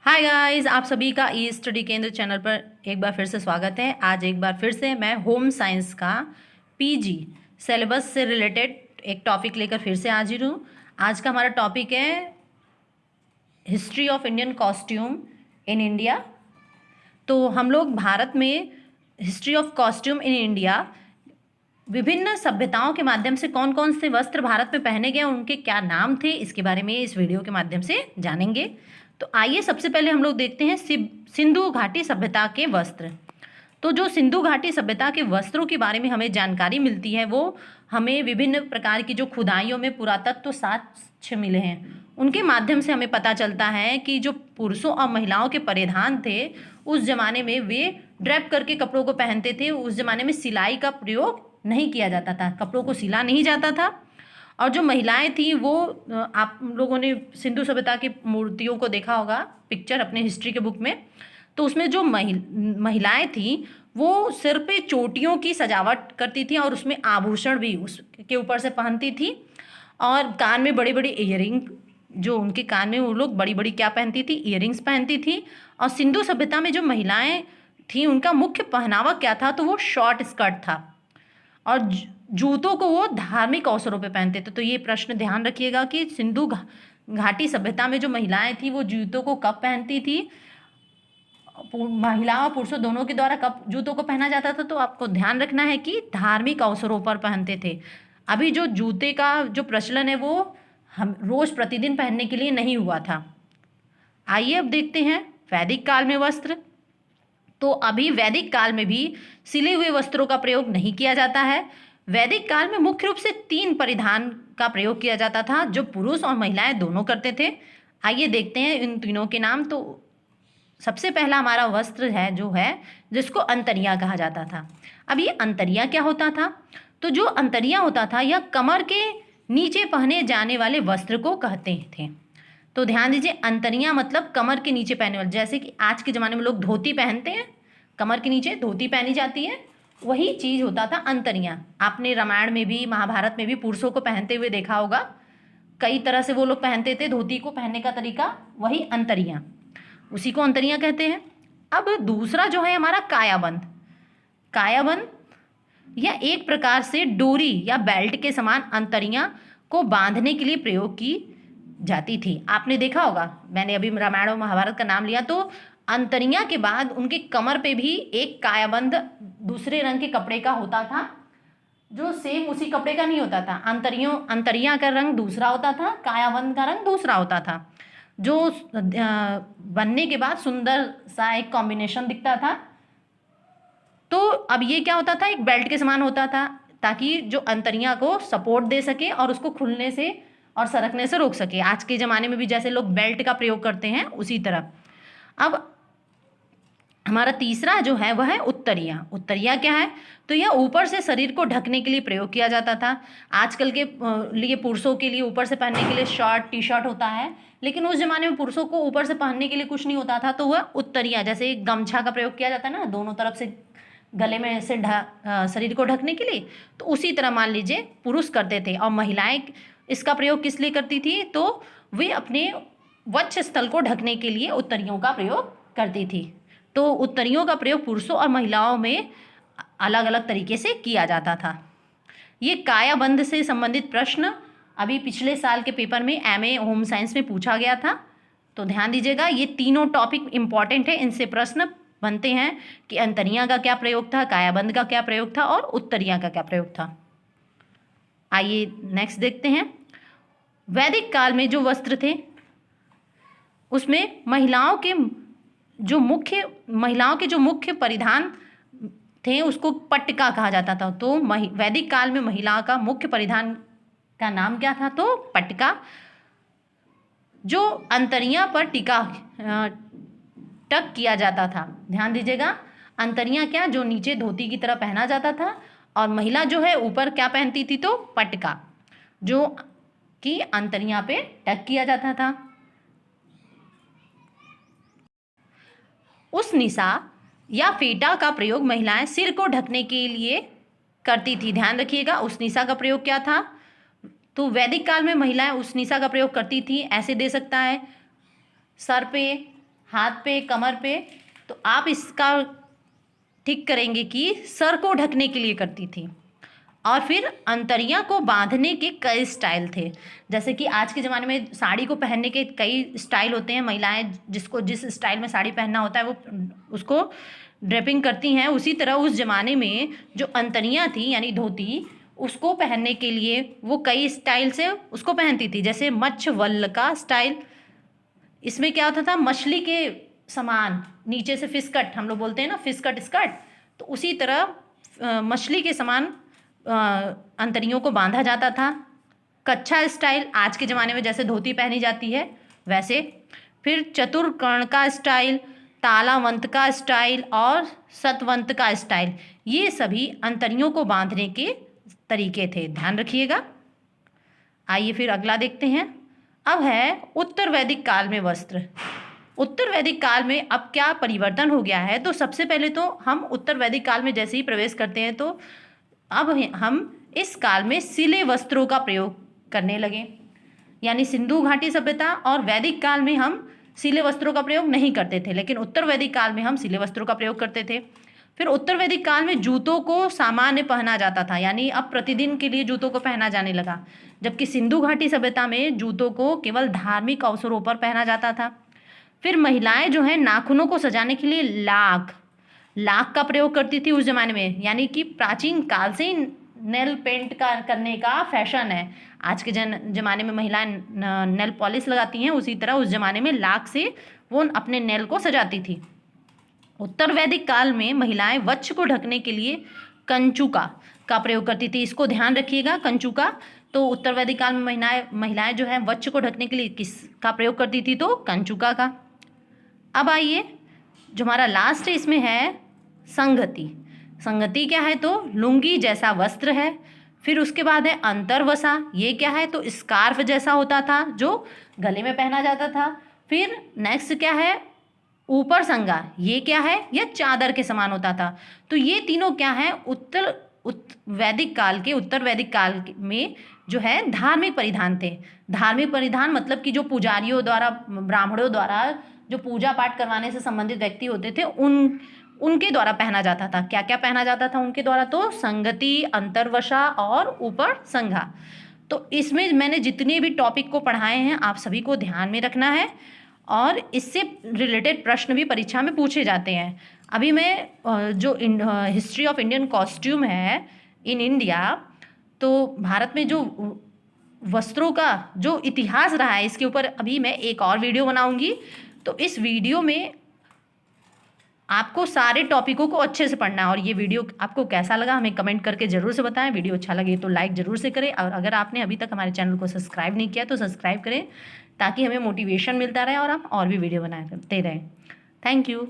Hi guys, आप सभी का ई स्टडी केंद्र चैनल पर एक बार फिर से स्वागत है। आज एक बार फिर से मैं होम साइंस का पीजी सिलेबस से रिलेटेड एक टॉपिक लेकर फिर से हाजिर हूँ। आज का हमारा टॉपिक है history of Indian costume in India. तो हम लोग भारत में history of costume in India, विभिन्न सभ्यताओं के माध्यम से कौन कौन से वस्त्र भारत में पहने गए, उनके क्या नाम थे, इसके बारे में इस वीडियो के माध्यम से जानेंगे। तो आइए सबसे पहले हम लोग देखते हैं सिंधु घाटी सभ्यता के वस्त्र। तो जो सिंधु घाटी सभ्यता के वस्त्रों के बारे में हमें जानकारी मिलती है वो हमें विभिन्न प्रकार की जो खुदाइयों में पुरातत्व साक्ष्य मिले हैं उनके माध्यम से हमें पता चलता है कि जो पुरुषों और महिलाओं के परिधान थे उस जमाने में वे ड्रैप करके कपड़ों को पहनते थे। उस जमाने में सिलाई का प्रयोग नहीं किया जाता था, कपड़ों को सिला नहीं जाता था। और जो महिलाएं थी वो आप लोगों ने सिंधु सभ्यता की मूर्तियों को देखा होगा पिक्चर अपने हिस्ट्री के बुक में। तो उसमें जो महिलाएं थी वो सिर पे चोटियों की सजावट करती थी और उसमें आभूषण भी उसके ऊपर से पहनती थी और कान में बड़ी बड़ी इयरिंग, जो उनके कान में वो लोग बड़ी बड़ी क्या पहनती थी, इयरिंग्स पहनती थी। और सिंधु सभ्यता में जो महिलाएं थी उनका मुख्य पहनावा क्या था, तो वो शॉर्ट स्कर्ट था और जूतों को वो धार्मिक अवसरों पे पहनते थे। तो ये प्रश्न ध्यान रखिएगा कि सिंधु घाटी सभ्यता में जो महिलाएं थी वो जूतों को कब पहनती थी, महिला और पुरुषों दोनों के द्वारा कब जूतों को पहना जाता था। तो आपको ध्यान रखना है कि धार्मिक अवसरों पर पहनते थे। अभी जो जूते का जो प्रचलन है वो हम रोज प्रतिदिन पहनने के लिए नहीं हुआ था। आइए अब देखते हैं वैदिक काल में वस्त्र। तो अभी वैदिक काल में भी सिले हुए वस्त्रों का प्रयोग नहीं किया जाता है। वैदिक काल में मुख्य रूप से 3 परिधान का प्रयोग किया जाता था जो पुरुष और महिलाएं दोनों करते थे। आइए देखते हैं इन तीनों के नाम। तो सबसे पहला हमारा वस्त्र है जो है जिसको अंतरिया कहा जाता था। अब ये अंतरिया क्या होता था, तो जो अंतरिया होता था यह कमर के नीचे पहने जाने वाले वस्त्र को कहते थे। तो ध्यान दीजिए, अंतरिया मतलब कमर के नीचे पहने वाले, जैसे कि आज के ज़माने में लोग धोती पहनते हैं, कमर के नीचे धोती पहनी जाती है, वही चीज़ होता था अंतरिया। आपने रामायण में भी महाभारत में भी पुरुषों को पहनते हुए देखा होगा, कई तरह से वो लोग पहनते थे, धोती को पहनने का तरीका वही अंतरिया, उसी को अंतरिया कहते हैं। अब दूसरा जो है हमारा कायाबंद। कायाबंद यह एक प्रकार से डोरी या बेल्ट के समान अंतरिया को बांधने के लिए प्रयोग की जाती थी। आपने देखा होगा, मैंने अभी रामायण और महाभारत का नाम लिया, तो अंतरिया के बाद उनके कमर पे भी एक कायाबंद दूसरे रंग के कपड़े का होता था जो सेम उसी कपड़े का नहीं होता था। अंतरिया का रंग दूसरा होता था, कायाबंद का रंग दूसरा होता था, जो बनने के बाद सुंदर सा एक कॉम्बिनेशन दिखता था। तो अब ये क्या होता था, एक बेल्ट के समान होता था ताकि जो अंतरिया को सपोर्ट दे सके और उसको खुलने से और सरकने से रोक सके। आज के ज़माने में भी जैसे लोग बेल्ट का प्रयोग करते हैं उसी तरह। अब हमारा तीसरा जो है वह है उत्तरिया। उत्तरिया क्या है, तो यह ऊपर से शरीर को ढकने के लिए प्रयोग किया जाता था। आजकल के लिए पुरुषों के लिए ऊपर से पहनने के लिए शर्ट टी शर्ट होता है, लेकिन उस जमाने में पुरुषों को ऊपर से पहनने के लिए कुछ नहीं होता था, तो वह उत्तरिया, जैसे गमछा का प्रयोग किया जाता है ना दोनों तरफ से गले में से शरीर को ढकने के लिए, तो उसी तरह मान लीजिए पुरुष करते थे। और महिलाएं इसका प्रयोग किस लिए करती थी, तो वे अपने वक्ष स्थल को ढकने के लिए उत्तरियों का प्रयोग करती थी। तो उत्तरियों का प्रयोग पुरुषों और महिलाओं में अलग अलग तरीके से किया जाता था। ये कायाबंद से संबंधित प्रश्न अभी पिछले साल के पेपर में एमए होम साइंस में पूछा गया था। तो ध्यान दीजिएगा, ये तीनों टॉपिक इंपॉर्टेंट है, इनसे प्रश्न बनते हैं कि अंतरिया का क्या प्रयोग था, कायाबंद का क्या प्रयोग था और उत्तरिया का क्या प्रयोग था। आइए नेक्स्ट देखते हैं। वैदिक काल में जो वस्त्र थे उसमें महिलाओं के जो मुख्य परिधान थे उसको पट्टिका कहा जाता था। तो वैदिक काल में महिला का मुख्य परिधान का नाम क्या था, तो पट्टिका, जो अंतरिया पर टिका टक किया जाता था। ध्यान दीजिएगा, अंतरिया क्या, जो नीचे धोती की तरह पहना जाता था, और महिला जो है ऊपर क्या पहनती थी, तो पट्टिका, जो कि अंतरिया पे टक किया जाता था। उस निशा या फेटा का प्रयोग महिलाएं सिर को ढकने के लिए करती थी। ध्यान रखिएगा, उस निशा का प्रयोग क्या था, तो वैदिक काल में महिलाएं उस निशा का प्रयोग करती थी। ऐसे दे सकता है सर पे, हाथ पे, कमर पे। तो आप इसका ठीक करेंगे कि सर को ढकने के लिए करती थी। और फिर अंतरियां को बांधने के कई स्टाइल थे। जैसे कि आज के ज़माने में साड़ी को पहनने के कई स्टाइल होते हैं, महिलाएं जिसको जिस स्टाइल में साड़ी पहनना होता है वो उसको ड्रेपिंग करती हैं। उसी तरह उस ज़माने में जो अंतरियां थी यानी धोती, उसको पहनने के लिए वो कई स्टाइल से उसको पहनती थी। जैसे मच्छवल्ल का स्टाइल, इसमें क्या होता था, मछली के समान नीचे से फिसकट, हम लोग बोलते हैं ना फिसकट स्कर्ट, तो उसी तरह मछली के समान अंतरियों को बांधा जाता था। कच्छा स्टाइल, आज के ज़माने में जैसे धोती पहनी जाती है वैसे। फिर चतुर्कर्ण का स्टाइल, तालावंत का स्टाइल और सतवंत का स्टाइल, ये सभी अंतरियों को बांधने के तरीके थे, ध्यान रखिएगा। आइए फिर अगला देखते हैं। अब है उत्तर वैदिक काल में वस्त्र। उत्तर वैदिक काल में अब क्या परिवर्तन हो गया है, तो सबसे पहले तो हम उत्तर वैदिक काल में जैसे ही प्रवेश करते हैं तो अब हम इस काल में सिले वस्त्रों का प्रयोग करने लगे। यानी सिंधु घाटी सभ्यता और वैदिक काल में हम सिले वस्त्रों का प्रयोग नहीं करते थे, लेकिन उत्तर वैदिक काल में हम सिले वस्त्रों का प्रयोग करते थे। फिर उत्तर वैदिक काल में जूतों को सामान्य पहना जाता था, यानी अब प्रतिदिन के लिए जूतों को पहना जाने लगा। जबकि सिंधु घाटी सभ्यता में जूतों को केवल धार्मिक अवसरों पर पहना जाता था। फिर महिलाएं जो है नाखूनों को सजाने के लिए लाख का प्रयोग करती थी उस जमाने में। यानी कि प्राचीन काल से ही नेल पेंट का करने का फैशन है। आज के जमाने में महिलाएं नेल पॉलिश लगाती हैं, उसी तरह उस जमाने में लाख से वो अपने नेल को सजाती थी। उत्तर वैदिक काल में महिलाएं वक्ष को ढकने के लिए कंचुका का प्रयोग करती थी। इसको ध्यान रखिएगा, कंचुका। तो उत्तर वैदिक काल में महिलाएं जो है वक्ष को ढकने के लिए किसका प्रयोग करती थी, तो कंचुका का। अब आइए जो हमारा लास्ट है इसमें है संगति। संगति क्या है, तो लुंगी जैसा वस्त्र है। फिर उसके बाद है अंतरवसा, ये क्या है, तो स्कार्फ जैसा होता था जो गले में पहना जाता था। फिर नेक्स्ट क्या है, ऊपर संगा, ये क्या है, यह चादर के समान होता था। तो ये तीनों क्या है, उत्तर वैदिक काल में जो है धार्मिक परिधान थे। धार्मिक परिधान मतलब कि जो पुजारियों द्वारा, ब्राह्मणों द्वारा जो पूजा पाठ करवाने से संबंधित व्यक्ति होते थे उनके द्वारा पहना जाता था। क्या क्या पहना जाता था उनके द्वारा, तो संगति, अंतरवशा और ऊपर संघा। तो इसमें मैंने जितने भी टॉपिक को पढ़ाए हैं आप सभी को ध्यान में रखना है, और इससे रिलेटेड प्रश्न भी परीक्षा में पूछे जाते हैं। अभी मैं जो हिस्ट्री ऑफ इंडियन कॉस्ट्यूम है इन इंडिया, तो भारत में जो वस्त्रों का जो इतिहास रहा है इसके ऊपर अभी मैं एक और वीडियो बनाऊंगी। तो इस वीडियो में आपको सारे टॉपिकों को अच्छे से पढ़ना है। और ये वीडियो आपको कैसा लगा हमें कमेंट करके ज़रूर से बताएं। वीडियो अच्छा लगे तो लाइक ज़रूर से करें, और अगर आपने अभी तक हमारे चैनल को सब्सक्राइब नहीं किया तो सब्सक्राइब करें, ताकि हमें मोटिवेशन मिलता रहे और हम और भी वीडियो बनाते रहें। Thank you.